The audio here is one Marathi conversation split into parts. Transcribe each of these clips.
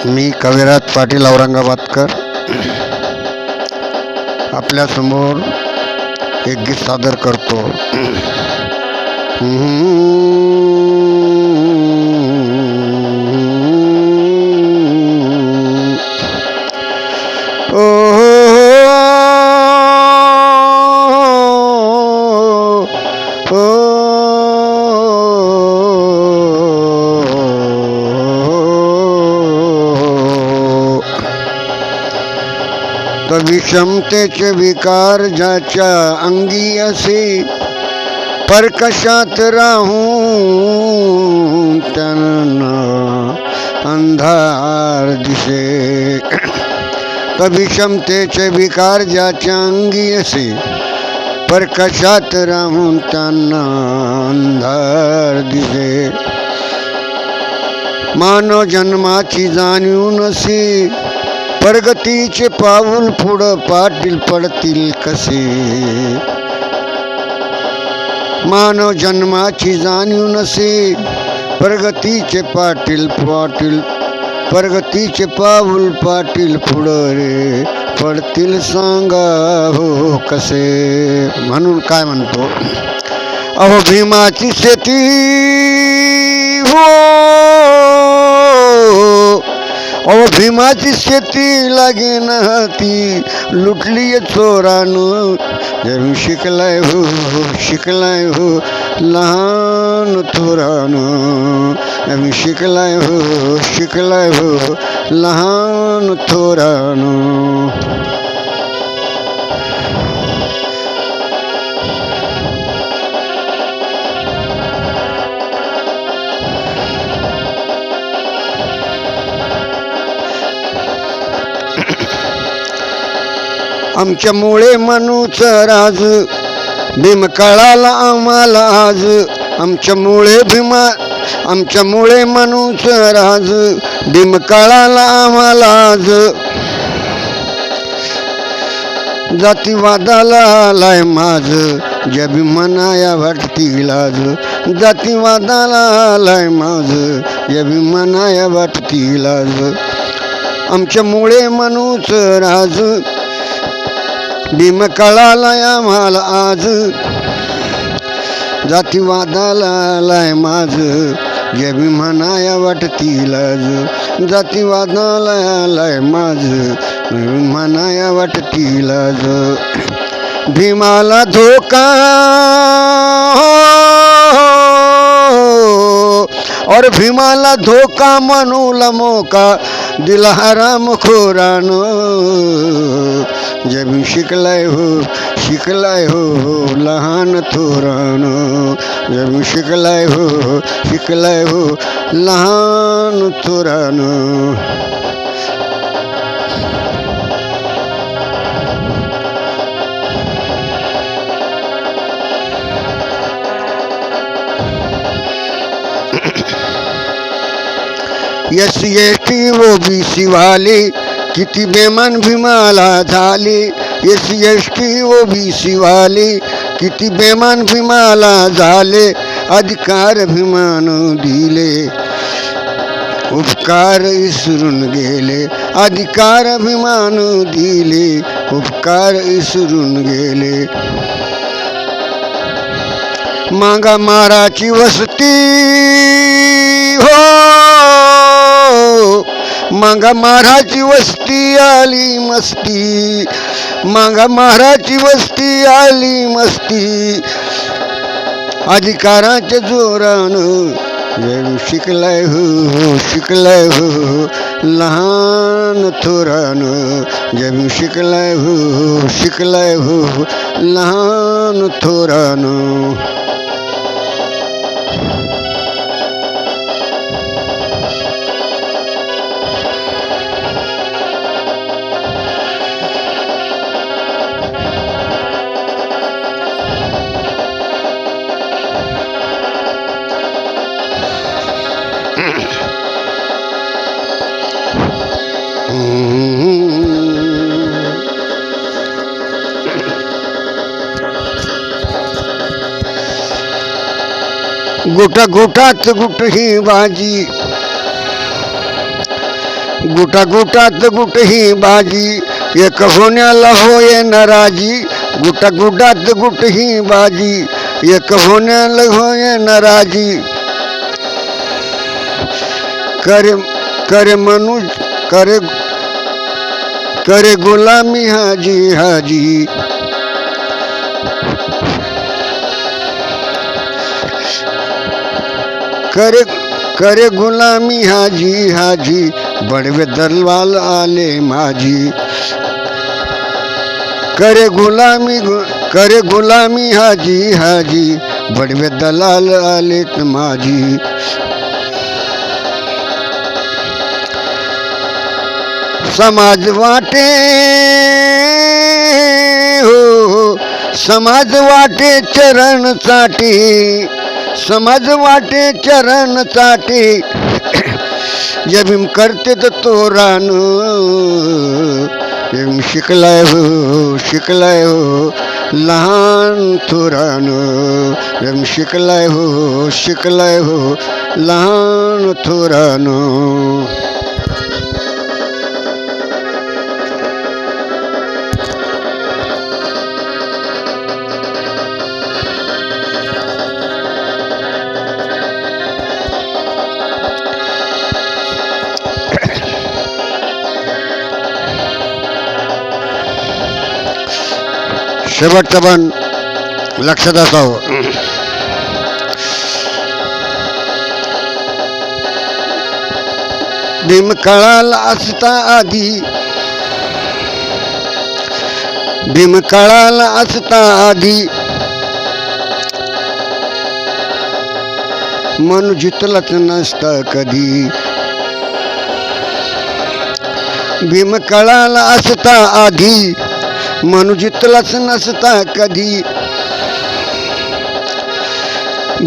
मी कविराज पाटील औरंगाबादकर आपल्यासमोर एक गीत सादर करतो. विषमतेचे विकार ज्याच्या अंगी असे, परकशात राहून त्यांना अंधार दिसे. विषमतेचे विकार ज्याच्या अंगी असे, परकशात राहून त्यांना अंधार दिसे. मानव जन्माची जाणीव नसे, प्रगतीचे पाऊल पुढं पाटील पडतील कसे. मानव जन्माची जाणीव नसे, प्रगतीचे प्रगतीचे पाऊल पाटील पुढं रे पडतील सांगा हो कसे. म्हणून काय म्हणतो, अहो भीमाची शेती हो, अहो भीमाची शेती लागेन हाती, लुटली चोरानं. जरूर शिकलाय हो लहान थोरानं. शिकलाय हो लहान थोरानं. आमच्यामुळे मनूच राज भीम कळाला आम्हाला आज. आमच्यामुळे मनूच राज भीम कळाला आम्हाला आज. जातीवादाला आलाय माझ ज्या भीमनाया वाटती लाज. जातीवादाला आलाय माझ या भीमनाया वाटती लाज. आमच्यामुळे मनूच राज भीम कळाला आम्हाला आज. जातीवादाला आलाय माझ जे भीमनाया वाटती लाज. जातीवादाला आलाय माझ भीमनाया वाटती लाज. भीमाला धोका और भीमाला धोका मनूला मोका दिला हराम खोरानं. जब शिकलाय हो लहान थोरानं. जब शिकलाय हो लहान थोरानं. SC OBC वाले किती बेमान भीमाला झाले. SC OBC वाले किती बेमान भीमाला झाले. अधिकार भीमानं दिले, उपकार विसरून गेले. अधिकार भीमानं दिले, उपकार विसरून गेले. मागा माराची वस्ती हो, मागा महाराची वस्ती आली मस्ती. मागा महाराची वस्ती आली मस्ती. अधिकाराच्या जोरानं जरूर शिकलाय हो लहान थोरानं. जरूर शिकलाय हो लहान थोरानं. गुटा गुटात गुट ही बाजी गुटा गुटात गुट ही बाजी एक होण्याला होय नाराजी गुटा गुटात गुट ही बाजी एक होण्याला होय नाराजी करे करे मनुज करे करे गुलामी हाजी हाजी करे करे गुलामी हाजी हाजी बड़वे दलवाल आले माझी करे गुलामी हाजी हाजी बड़वे दलाल आले माझी समाज वाटे हो समाज वाटे चरण चाटे समाज वाटे चरण चाटे जब हम करते तो तोरान शिकलाय हो लहान थोरान शिकलाय हो लहान थोरान शेवटचं पण लक्षात असावं भीमकाळाला असता आधी मन जितलंच नसतं कधी भीमकाळाला असता आधी मनु जितलाच नसता कधी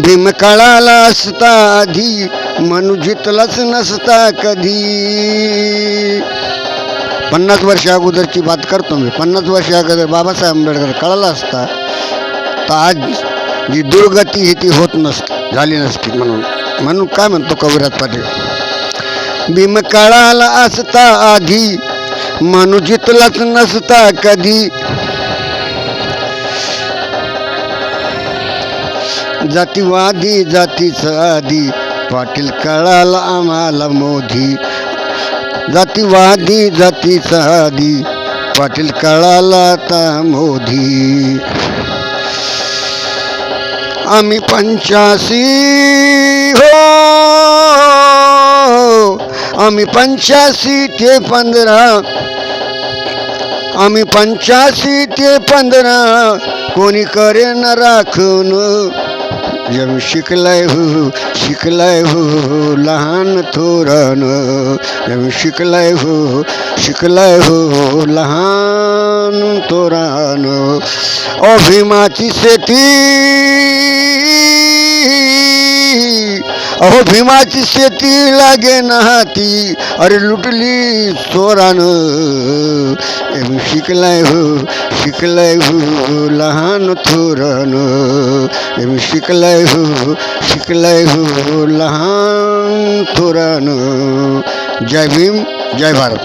भीमकाळाला असता आधी मनु जितलाच नसता कधी 50 वर्ष अगोदरची बात करतो मी 50 वर्ष अगोदर बाबासाहेब आंबेडकर कळाला असता तर आज जी दुर्गती ही ती होत झाली नसती म्हणून काय म्हणतो कविराज पाटील भीमकाळाला असता आधी मनु जितलाच नसता कधी जातीवादी जातीचं आधी पाटील कळाला आम्हाला मोदी जातीवादी जातीचं आधी पाटील कळाला आता मोदी आम्ही 85 हो आम्ही 85 ते 15 आम्ही 85 ते 15 कोणी करे न राखून जम शिकलाय हो लहान थोरान जम शिकलाय हो लहान थोरान भीमाची शेती अहो भीमाची शेती लागे ना हाती अरे लुटली चोरान शिकलाय हो लहान थोरान शिकलाय हो लहान थोरान जय भीम जय भारत.